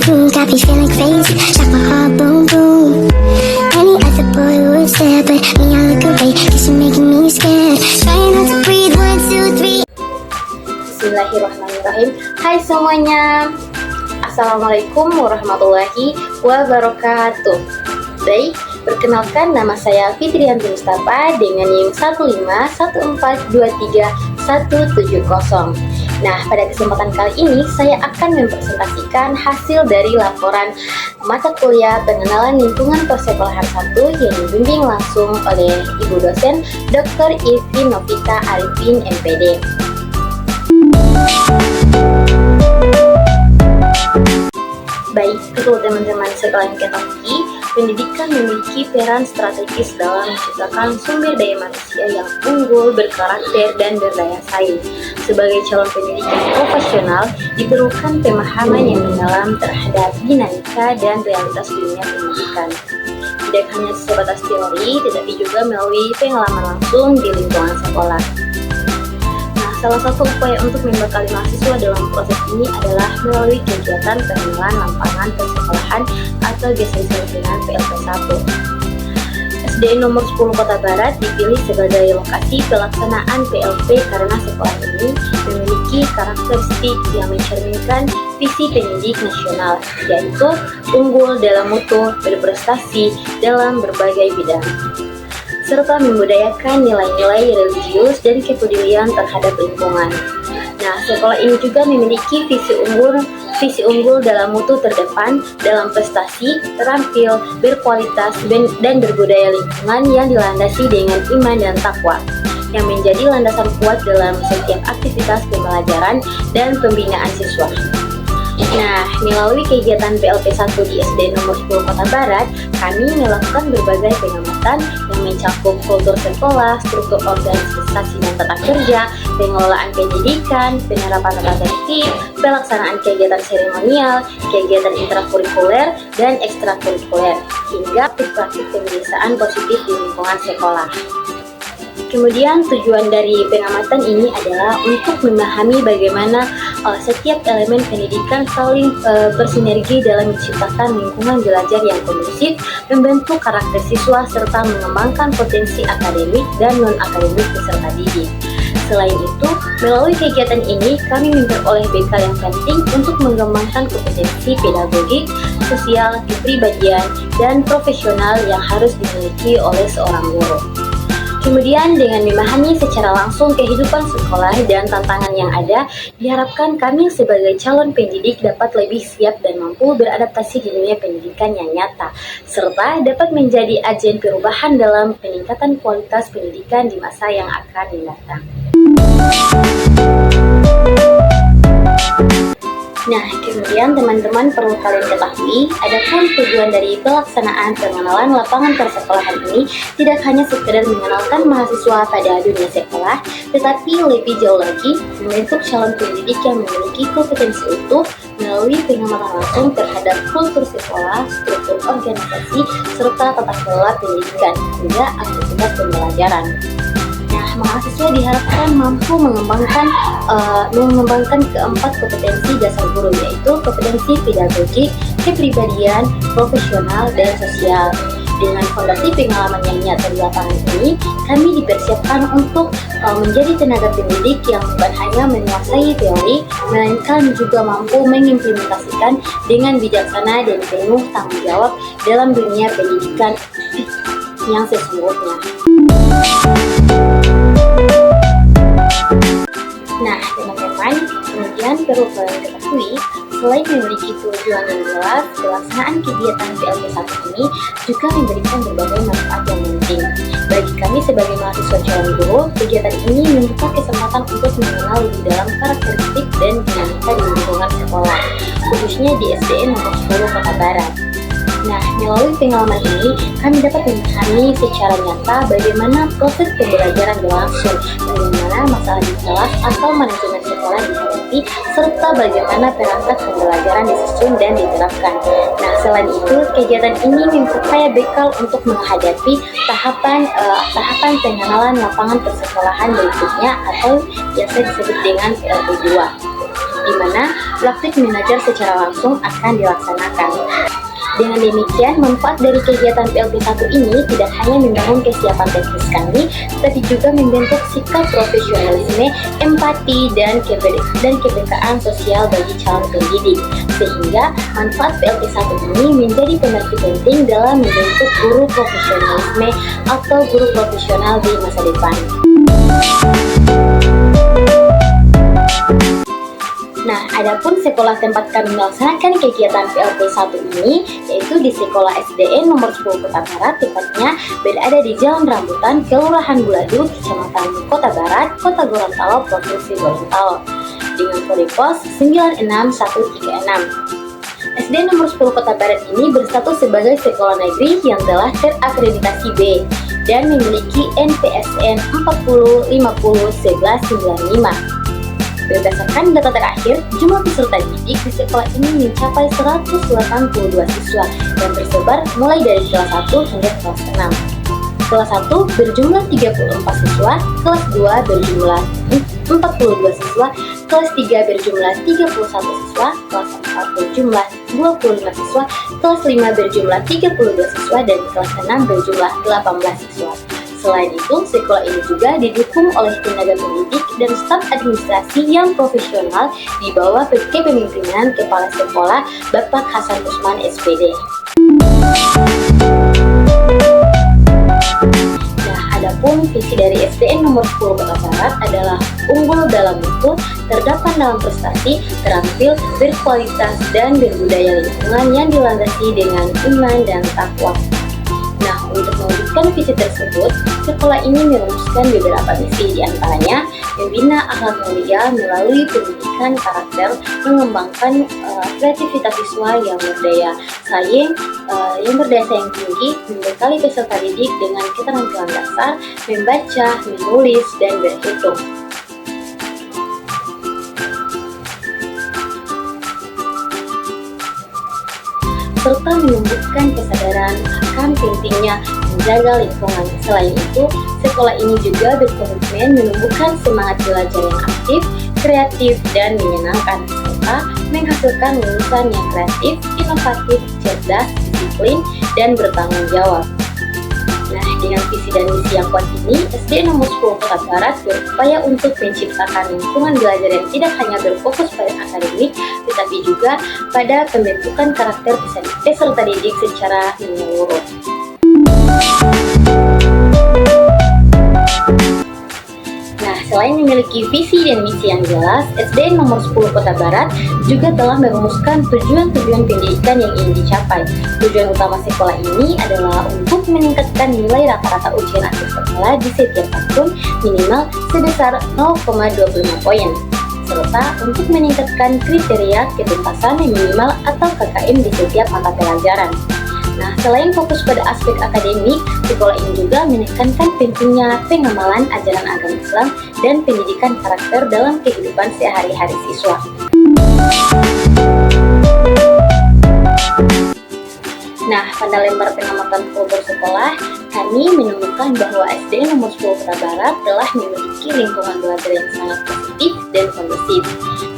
got me feeling crazy, shot my heart boom boom. Any other boy would stare, but me I look away, cause you're making me scared. Trying not to breathe, 1, 2, 3. Bismillahirrahmanirrahim. Hai semuanya, Assalamualaikum warahmatullahi wabarakatuh. Baik, perkenalkan nama saya Fitriyanti Mustafa dengan NIM 151423170. Nah, pada kesempatan kali ini saya akan mempresentasikan hasil dari laporan mata kuliah pengenalan lingkungan persekolahan 1 yang dibimbing langsung oleh Ibu dosen Dr. Ivi Novita Arifin MPD. Baik, untuk teman-teman sekalian ketahui, pendidikan memiliki peran strategis dalam menciptakan sumber daya manusia yang unggul, berkarakter, dan berdaya saing. Sebagai calon pendidik yang profesional, diperlukan pemahaman yang mendalam terhadap dinamika dan realitas dunia pendidikan. Tidak hanya sebatas teori, tetapi juga melalui pengalaman langsung di lingkungan sekolah. Salah satu upaya untuk membekali mahasiswa dalam proses ini adalah melalui kegiatan pengenalan lapangan persekolahan atau biasa disebut dengan PLP1. SDN nomor 10 Kota Barat dipilih sebagai lokasi pelaksanaan PLP karena sekolah ini memiliki karakteristik yang mencerminkan visi pendidik nasional, yaitu unggul dalam mutu, berprestasi dalam berbagai bidang, serta membudayakan nilai-nilai religius dan kepedulian terhadap lingkungan. Nah, sekolah ini juga memiliki visi unggul dalam mutu terdepan, dalam prestasi, terampil, berkualitas, dan berbudaya lingkungan yang dilandasi dengan iman dan takwa, yang menjadi landasan kuat dalam setiap aktivitas pembelajaran dan pembinaan siswa. Nah, melalui kegiatan PLP1 di SDN nomor 10 Kota Barat, kami melakukan berbagai pengamatan yang mencakup kultur sekolah, struktur organisasi dan tata kerja, pengelolaan pendidikan, penerapan tata tertib, pelaksanaan kegiatan seremonial, kegiatan intrakurikuler dan ekstrakurikuler, hingga praktik pembiasaan positif di lingkungan sekolah. Kemudian tujuan dari pengamatan ini adalah untuk memahami bagaimana setiap elemen pendidikan saling bersinergi dalam menciptakan lingkungan belajar yang kondusif, membentuk karakter siswa, serta mengembangkan potensi akademik dan non-akademik peserta didik. Selain itu, melalui kegiatan ini kami memperoleh bekal yang penting untuk mengembangkan kompetensi pedagogik, sosial, kepribadian, dan profesional yang harus dimiliki oleh seorang guru. Kemudian dengan memahami secara langsung kehidupan sekolah dan tantangan yang ada, diharapkan kami sebagai calon pendidik dapat lebih siap dan mampu beradaptasi di dunia pendidikan yang nyata, serta dapat menjadi agen perubahan dalam peningkatan kualitas pendidikan di masa yang akan mendatang. Nah, kemudian teman-teman perlu kalian ketahui, adapun tujuan dari pelaksanaan pengenalan lapangan persekolahan ini tidak hanya sekedar mengenalkan mahasiswa pada dunia sekolah, tetapi lebih jauh lagi membentuk calon pendidik yang memiliki kompetensi utuh melalui pengamatan langsung terhadap kultur sekolah, struktur organisasi, serta tata kelola pendidikan hingga aktivitas pembelajaran. Mahasiswa diharapkan mampu mengembangkan keempat kompetensi dasar guru, yaitu kompetensi pedagogik, kepribadian, profesional, dan sosial. Dengan fondasi pengalaman yang nyata di lapangan ini, kami dipersiapkan untuk menjadi tenaga pendidik yang bukan hanya menguasai teori, melainkan juga mampu mengimplementasikan dengan bijaksana dan penuh tanggung jawab dalam dunia pendidikan yang sesungguhnya. Nah, teman-teman, kemudian perlu kalian ketahui, selain memiliki tujuan yang jelas, pelaksanaan kegiatan PLP1 ini juga memberikan berbagai manfaat yang penting. Bagi kami sebagai mahasiswa calon guru, kegiatan ini membuka kesempatan untuk mengenal lebih dalam karakteristik dan dinamika di lingkungan sekolah, khususnya di SDN nomor 10 Kota Barat. Nah, melalui pengalaman ini, kami dapat memahami secara nyata bagaimana proses pembelajaran berlangsung, bagaimana masalah di kelas atau manajemen sekolah dihadapi, serta bagaimana perangkat pembelajaran disusun dan diterapkan. Nah, selain itu, kegiatan ini memperkaya bekal untuk menghadapi tahapan pengenalan lapangan persekolahan berikutnya atau biasa disebut dengan PLP2. di mana praktik mengajar secara langsung akan dilaksanakan. Dengan demikian, manfaat dari kegiatan PLP1 ini tidak hanya membangun kesiapan teknis kami, tetapi juga membentuk sikap profesionalisme, empati, dan kepekaan sosial bagi calon pendidik. Sehingga manfaat PLP1 ini menjadi penerti penting dalam membentuk guru profesionalisme atau guru profesional di masa depan. Nah, adapun sekolah tempat kami melaksanakan kegiatan PLP1 ini, yaitu di Sekolah SDN nomor 10 Kota Barat, tepatnya berada di Jalan Rambutan, Kelurahan Buladu, Kecamatan Kota Barat, Kota Gorontalo, Provinsi Gorontalo, dengan kode pos 96136. SD nomor 10 Kota Barat ini berstatus sebagai sekolah negeri yang telah terakreditasi B dan memiliki NPSN 40501195. Berdasarkan data terakhir, jumlah peserta didik di sekolah ini mencapai 182 siswa yang tersebar mulai dari kelas 1 hingga kelas 6. Kelas 1 berjumlah 34 siswa, kelas 2 berjumlah 42 siswa, kelas 3 berjumlah 31 siswa, kelas 4 berjumlah 25 siswa, kelas 5 berjumlah 32 siswa, dan kelas 6 berjumlah 18 siswa. Selain itu, sekolah ini juga didukung oleh tenaga pendidik dan staf administrasi yang profesional di bawah kepemimpinan Kepala Sekolah Bapak Hasan Usman SPD. Nah, adapun visi dari SDN nomor 10 Kota Barat adalah unggul dalam mutu, terdapat dalam prestasi, terampil, berkualitas, dan berbudaya lingkungan yang dilandasi dengan iman dan takwa. Nah, untuk mewujudkan visi tersebut, sekolah ini merumuskan beberapa misi, diantaranya membina akhlak mulia melalui pendidikan karakter, mengembangkan kreativitas siswa yang berdaya saing tinggi, membekali peserta didik dengan keterampilan dasar, membaca, menulis, dan berhitung. Serta menumbuhkan kesadaran akan pentingnya menjaga lingkungan. Selain itu, sekolah ini juga berkomitmen menumbuhkan semangat belajar yang aktif, kreatif, dan menyenangkan, serta menghasilkan lulusan yang kreatif, inovatif, cerdas, disiplin, dan bertanggung jawab. Nah, dengan visi dan misi yang kuat ini, SD nomor 10 Kota Barat berupaya untuk menciptakan lingkungan belajar yang tidak hanya berfokus pada akademik, tetapi juga pada pembentukan karakter peserta didik secara menyeluruh. Nah, selain memiliki visi dan misi yang jelas, SD nomor 10 Kota Barat juga telah merumuskan tujuan-tujuan pendidikan yang ingin dicapai. Tujuan utama sekolah ini adalah untuk meningkatkan nilai rata-rata ujian akhir sekolah di setiap tahun minimal sebesar 0,25 poin, serta untuk meningkatkan kriteria ketuntasan minimal atau KKM di setiap mata pelajaran. Nah, selain fokus pada aspek akademik, sekolah ini juga menekankan pentingnya pengamalan ajaran agama Islam dan pendidikan karakter dalam kehidupan sehari-hari siswa. Nah, pada lembar pengamatan kultur sekolah, kami menemukan bahwa SDN nomor 10 Kota Barat telah memiliki lingkungan belajar yang sangat positif dan kondusif.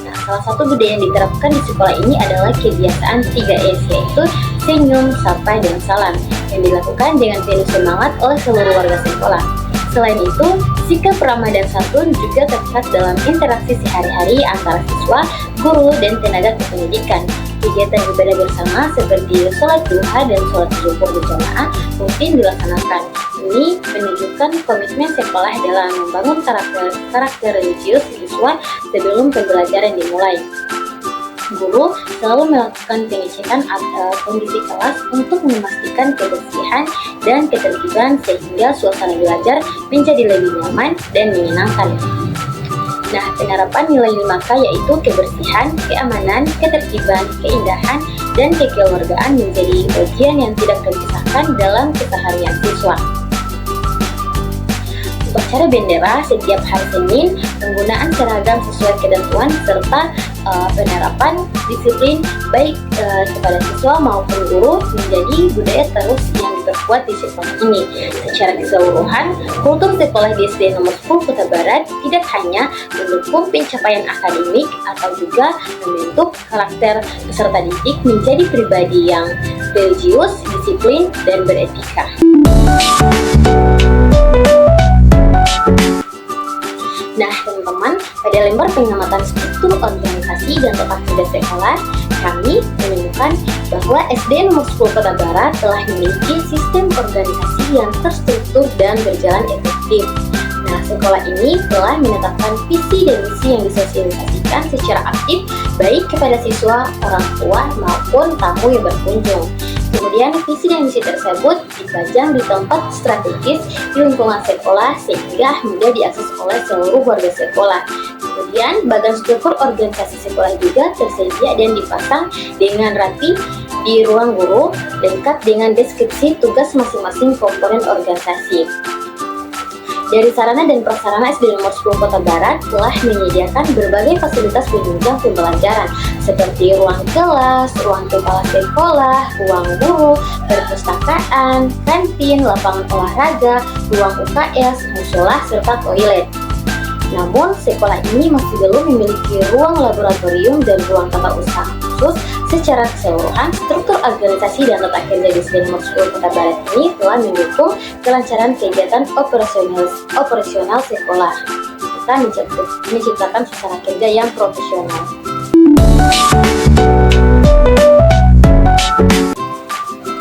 Nah, salah satu budaya yang diterapkan di sekolah ini adalah kebiasaan 3S, yaitu senyum, sapa, dan salam, yang dilakukan dengan penuh semangat oleh seluruh warga sekolah. Selain itu, sikap ramah dan santun juga terlihat dalam interaksi sehari-hari antara siswa, guru, dan tenaga kependidikan. Kegiatan ibadah bersama seperti sholat duha dan sholat zuhur berjamaah rutin dilaksanakan. Ini menunjukkan komitmen sekolah dalam membangun karakter religius siswa sebelum pembelajaran dimulai. Guru selalu melakukan pengecekan kondisi kelas untuk memastikan kebersihan dan ketertiban sehingga suasana belajar menjadi lebih nyaman dan menyenangkan. Nah, penerapan nilai 5K yaitu kebersihan, keamanan, ketertiban, keindahan, dan kekeluargaan menjadi bagian yang tidak terpisahkan dalam keseharian siswa. Upacara bendera setiap hari Senin, penggunaan seragam sesuai ketentuan, serta penerapan disiplin baik kepada siswa maupun guru menjadi budaya terus yang diperkuat di sekolah ini. Secara keseluruhan, kultur sekolah di SD nomor 10 Kota Barat tidak hanya mendukung pencapaian akademik atau juga membentuk karakter peserta didik menjadi pribadi yang religius, disiplin, dan beretika. Nah, teman-teman, pada lembar pengamatan struktur organisasi dan tata kerja sekolah, kami menemukan bahwa SD nomor 10 Kota Barat telah memiliki sistem organisasi yang terstruktur dan berjalan efektif. Nah, sekolah ini telah menetapkan visi dan misi yang disosialisasikan secara aktif baik kepada siswa, orang tua, maupun tamu yang berkunjung. Kemudian visi dan misi tersebut dipajang di tempat strategis di lingkungan sekolah sehingga mudah diakses oleh seluruh warga sekolah. Kemudian bagan struktur organisasi sekolah juga tersedia dan dipasang dengan rapi di ruang guru lengkap dengan deskripsi tugas masing-masing komponen organisasi. Dari sarana dan prasarana SD nomor 10 Kota Barat telah menyediakan berbagai fasilitas penunjang pembelajaran seperti ruang kelas, ruang kepala sekolah, ruang guru, perpustakaan, kantin, lapangan olahraga, ruang UKS, musola, serta toilet. Namun, sekolah ini masih belum memiliki ruang laboratorium dan ruang tata usaha khusus. Secara keseluruhan, struktur organisasi dan tata kerja di SD nomor 10 Kota Barat ini telah mendukung kelancaran kegiatan operasional sekolah. Kita menciptakan suasana kerja yang profesional.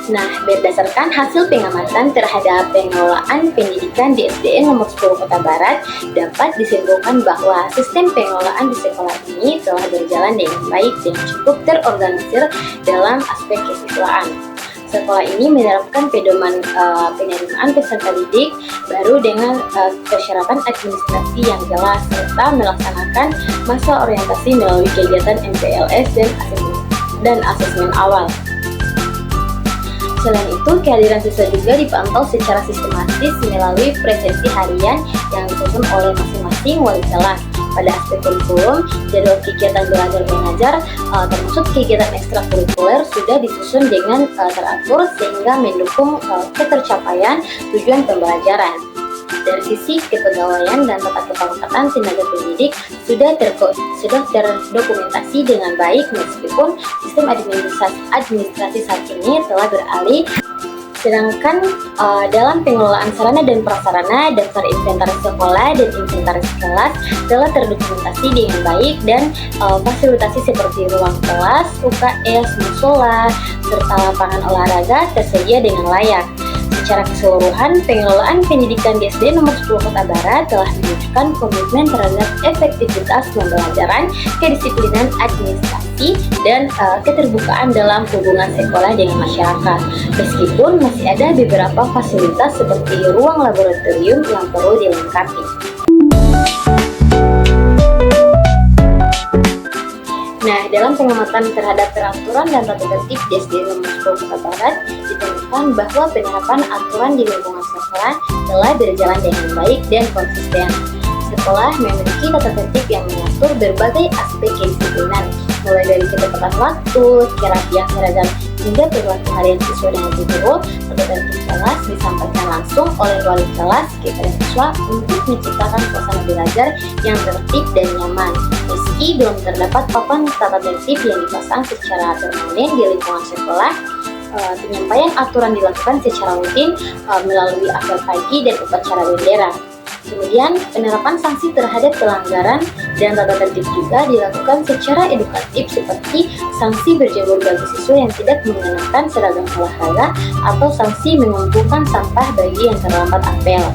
Nah, berdasarkan hasil pengamatan terhadap pengelolaan pendidikan di SDN nomor 10 Kota Barat, dapat disimpulkan bahwa sistem pengelolaan di sekolah ini telah berjalan dengan baik dan cukup terorganisir dalam aspek kesiswaan. Sekolah ini menerapkan pedoman penerimaan peserta didik baru dengan persyaratan administrasi yang jelas serta melaksanakan masa orientasi melalui kegiatan MPLS dan asesmen awal. Selain itu, kehadiran siswa juga dipantau secara sistematis melalui presensi harian yang disusun oleh masing-masing wali kelas. Pada aspek kurikulum, jadwal kegiatan belajar mengajar termasuk kegiatan ekstrakurikuler sudah disusun dengan teratur sehingga mendukung ketercapaian tujuan pembelajaran. Dari sisi kepegawaian dan tata kepangkatan tenaga pendidik sudah terdokumentasi dengan baik meskipun sistem administrasi saat ini telah beralih. Sedangkan dalam pengelolaan sarana dan prasarana, daftar inventaris sekolah dan inventaris kelas telah terdokumentasi dengan baik dan fasilitasi seperti ruang kelas, UKS, musola, serta lapangan olahraga tersedia dengan layak. Secara keseluruhan, pengelolaan pendidikan di SD nomor 10 Kota Barat telah menunjukkan komitmen terhadap efektivitas pembelajaran, kedisiplinan administrasi, dan keterbukaan dalam hubungan sekolah dengan masyarakat. Meskipun masih ada beberapa fasilitas seperti ruang laboratorium yang perlu dilengkapi. Nah, dalam pengamatan terhadap peraturan dan tata tertib di SD nomor 10 Kota Barat, ditemukan bahwa penerapan aturan di lingkungan sekolah telah berjalan dengan baik dan konsisten. Sekolah memiliki tata tertib yang mengatur berbagai aspek kedisiplinan, mulai dari ketepatan waktu, kerapian seragam, hingga perilaku harian siswa dengan guru. Tata tertib kelas disampaikan langsung oleh wali kelas kepada siswa untuk menciptakan suasana belajar yang tertib dan nyaman. Meski belum terdapat papan tata tertib yang dipasang secara permanen di lingkungan sekolah, penyampaian aturan dilakukan secara rutin melalui apel pagi dan upacara bendera. Kemudian, penerapan sanksi terhadap pelanggaran dan tata tertib juga dilakukan secara edukatif seperti sanksi berjemur bagi siswa yang tidak mengenakan seragam olahraga atau sanksi mengumpulkan sampah bagi yang terlambat apel.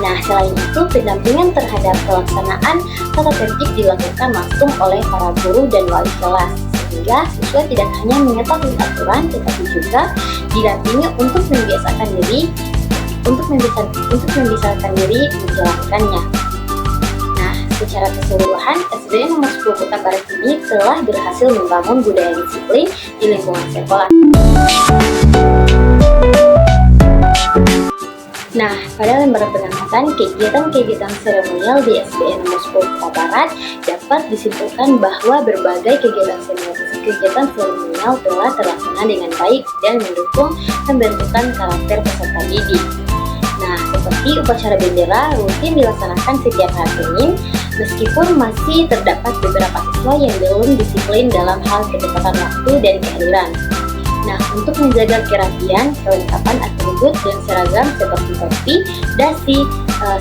Nah, selain itu, pendampingan terhadap pelaksanaan tata tertib dilakukan langsung oleh para guru dan wali kelas, sehingga siswa tidak hanya mengetahui aturan, tetapi juga didampingi untuk membiasakan diri menjalankannya. Nah, secara keseluruhan, SDN nomor 10 Kota Barat ini telah berhasil membangun budaya disiplin di lingkungan sekolah. Nah, pada lembaran pengamatan, kegiatan-kegiatan seremonial di SDN nomor 10 Kota Barat dapat disimpulkan bahwa berbagai kegiatan seremonial telah terlaksana dengan baik dan mendukung pembentukan karakter peserta didik. Nah, seperti upacara bendera rutin dilaksanakan setiap hari Senin, meskipun masih terdapat beberapa siswa yang belum disiplin dalam hal ketepatan waktu dan kehadiran. Nah, untuk menjaga kerapian, kelengkapan atribut dan seragam seperti topi, dasi,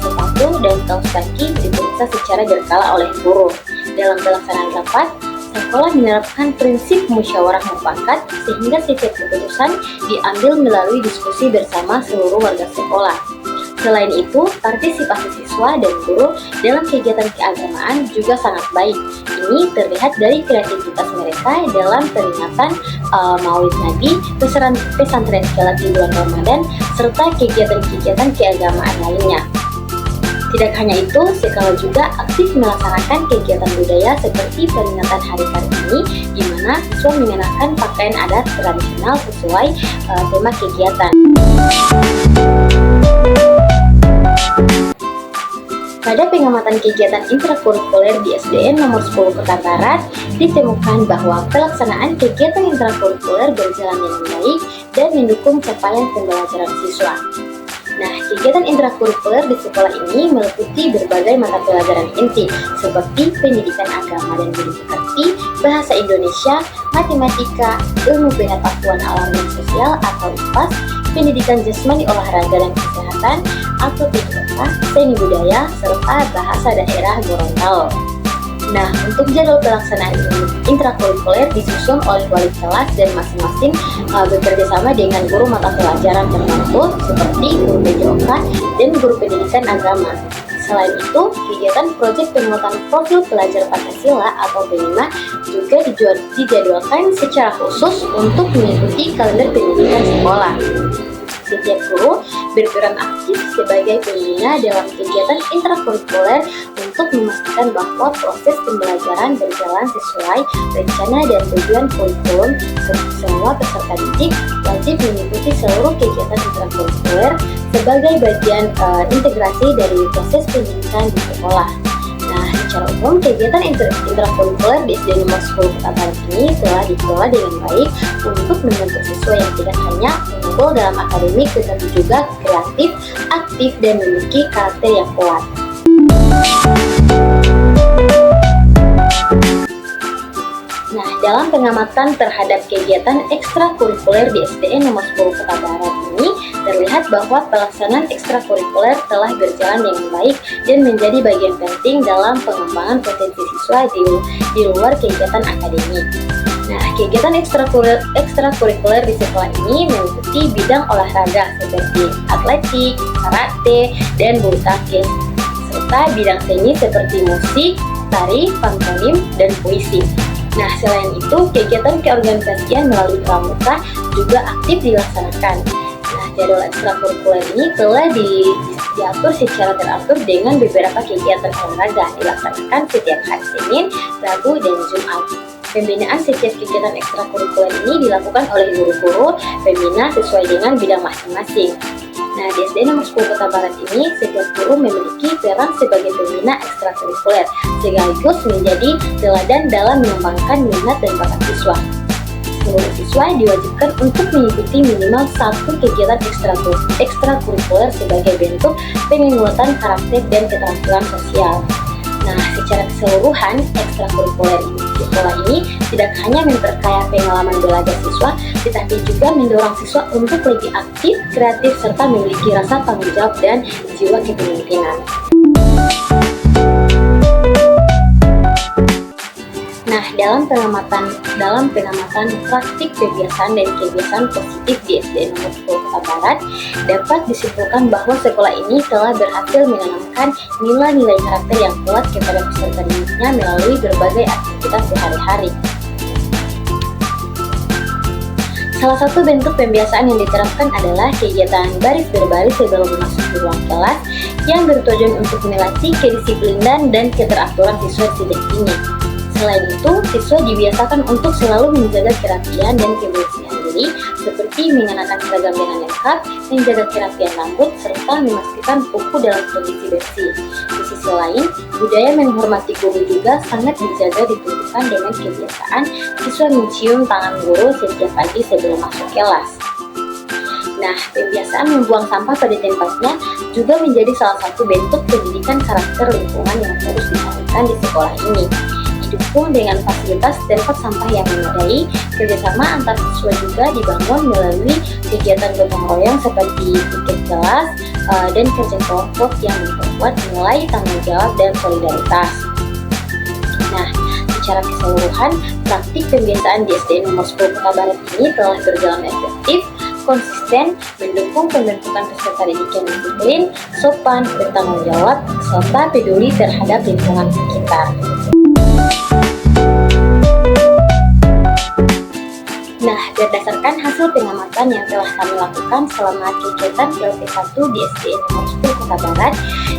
sepatu, dan kaos kaki diperiksa secara berkala oleh guru. Dalam pelaksanaan rapat, sekolah menerapkan prinsip musyawarah mufakat sehingga setiap keputusan diambil melalui diskusi bersama seluruh warga sekolah. Selain itu, partisipasi siswa dan guru dalam kegiatan keagamaan juga sangat baik. Ini terlihat dari kreativitas mereka dalam peringatan Maulid Nabi, pesantren kilat di bulan Ramadan, serta kegiatan-kegiatan keagamaan lainnya. Tidak hanya itu, sekolah juga aktif melaksanakan kegiatan budaya seperti peringatan Hari Kartini, di mana siswa mengenakan pakaian adat tradisional sesuai tema kegiatan. Pada pengamatan kegiatan intrakurikuler di SDN nomor 10 Kota Barat, ditemukan bahwa pelaksanaan kegiatan intrakurikuler berjalan dengan baik dan mendukung capaian pembelajaran siswa. Nah, kegiatan intrakurikuler di sekolah ini meliputi berbagai mata pelajaran inti seperti pendidikan agama dan budi pekerti, bahasa Indonesia, matematika, ilmu pengetahuan alam dan sosial atau IPAS, pendidikan jasmani olahraga dan kesehatan atau PKK, seni budaya, serta bahasa daerah Gorontalo. Nah, untuk jadwal pelaksanaan intrakurikuler disusun oleh wali kelas dan masing-masing bekerja sama dengan guru mata pelajaran tertentu seperti guru PJOK dan guru pendidikan agama. Selain itu, kegiatan proyek penguatan profil pelajar Pancasila atau PENIMA juga dijadwalkan secara khusus untuk mengikuti kalender pendidikan sekolah. Setiap guru berperan aktif sebagai pembina dalam kegiatan intrakurikuler untuk memastikan bahwa proses pembelajaran berjalan sesuai rencana dan tujuan kurikulum. Semua peserta didik wajib mengikuti seluruh kegiatan intrakurikuler sebagai bagian integrasi dari proses pendidikan di sekolah. Nah, secara umum kegiatan intrakurikuler di SD nomor 10 Kota Barat ini telah dikelola dengan baik untuk membentuk siswa yang tidak hanya unggul dalam akademik tetapi juga kreatif, aktif, dan memiliki karakter yang kuat. Nah, dalam pengamatan terhadap kegiatan ekstrakurikuler di SDN nomor 10 Kota Barat ini, terlihat bahwa pelaksanaan ekstrakurikuler telah berjalan dengan baik dan menjadi bagian penting dalam pengembangan potensi siswa di luar kegiatan akademik. Nah, kegiatan ekstrakurikuler di sekolah ini meliputi bidang olahraga seperti atletik, karate, dan bulu tangkis, serta bidang seni seperti musik, tari, pantomim, dan puisi. Nah, selain itu, kegiatan keorganisasian melalui pramuka juga aktif dilaksanakan. Nah, jadwal ekstrakurikuler ini telah diatur secara teratur dengan beberapa kegiatan olahraga dilaksanakan setiap hari Senin, Rabu, dan Jumat. Pembinaan setiap kegiatan ekstrakurikuler ini dilakukan oleh guru-guru pembina sesuai dengan bidang masing-masing. Nah, di SD nomor 10 Kota Barat ini, setiap guru memiliki peran sebagai pembina ekstrakurikuler, sekaligus menjadi teladan dalam mengembangkan minat dan bakat siswa. Seluruh siswa diwajibkan untuk mengikuti minimal satu kegiatan ekstrakurikuler sebagai bentuk penguatan karakter dan keterampilan sosial. Nah, secara keseluruhan, ekstrakurikuler di sekolah ini tidak hanya memperkaya pengalaman belajar siswa, tetapi juga mendorong siswa untuk lebih aktif, kreatif, serta memiliki rasa tanggung jawab dan jiwa kepemimpinan. Nah, dalam pengamatan praktik kebiasaan dan kebiasaan positif di SD nomor 10 Kota Barat, dapat disimpulkan bahwa sekolah ini telah berhasil menanamkan nilai-nilai karakter yang kuat kepada peserta didiknya melalui berbagai aktivitas sehari-hari. Salah satu bentuk pembiasaan yang diterapkan adalah kegiatan baris berbaris sebelum memasuki ruang kelas yang bertujuan untuk melatih kedisiplinan dan keteraturan siswa didik ini. Selain itu, siswa dibiasakan untuk selalu menjaga kerapian dan kebersihan diri diri seperti mengenakan seragam dengan lengkap, menjaga kerapian rambut, serta memastikan kuku dalam kondisi bersih. Di sisi lain, budaya menghormati guru juga sangat dijaga ditunjukkan dengan kebiasaan siswa mencium tangan guru setiap pagi sebelum masuk kelas. Nah, kebiasaan membuang sampah pada tempatnya juga menjadi salah satu bentuk pendidikan karakter lingkungan yang terus dihadirkan di sekolah ini. Didukung dengan fasilitas tempat sampah yang memadai, kerjasama antar siswa juga dibangun melalui kegiatan gotong royong seperti piknik kelas dan kerja kelompok yang memperkuat nilai tanggung jawab dan solidaritas. Nah, secara keseluruhan, praktik pembiasaan di SDN nomor 10 Kota Barat ini telah berjalan efektif, konsisten, mendukung pembentukan peserta didik yang disiplin, sopan, bertanggung jawab, serta peduli terhadap lingkungan sekitar. Nah, berdasarkan hasil pengamatan yang telah kami lakukan selama kegiatan PLT1 di SDN nomor 10 Kota Barat,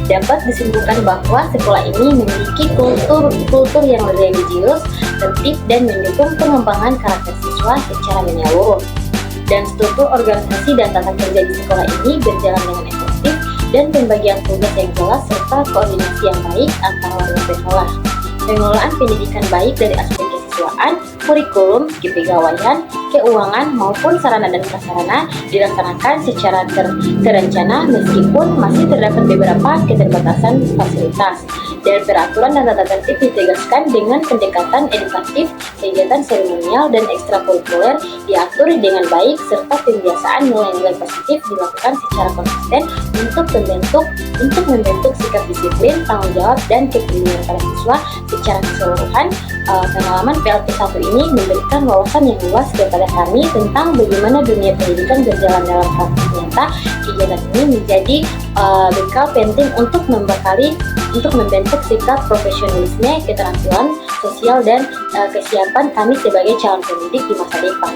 dapat disimpulkan bahwa sekolah ini memiliki kultur yang religius, tertib, dan mendukung pengembangan karakter siswa secara menyeluruh. Dan struktur organisasi dan tata kerja di sekolah ini berjalan dengan efektif dan pembagian tugas yang jelas serta koordinasi yang baik antara warga sekolah. Pengelolaan pendidikan baik dari aspek kesiswaan, kurikulum, kepegawaian, keuangan maupun sarana dan prasarana dilaksanakan secara terencana meskipun masih terdapat beberapa keterbatasan fasilitas. Dan peraturan dan tata tertib ditegaskan dengan pendekatan edukatif, kegiatan seremonial dan ekstrakurikuler diatur dengan baik serta pembiasaan nilai-nilai positif dilakukan secara konsisten untuk membentuk sikap disiplin, tanggung jawab dan kepedulian para siswa secara keseluruhan. Pengalaman PLT1 ini memberikan wawasan yang luas kepada kami tentang bagaimana dunia pendidikan berjalan dalam praktik nyata. Kegiatan ini menjadi bekal penting untuk membentuk sikap profesionalisme, keterampilan sosial dan kesiapan kami sebagai calon pendidik di masa depan.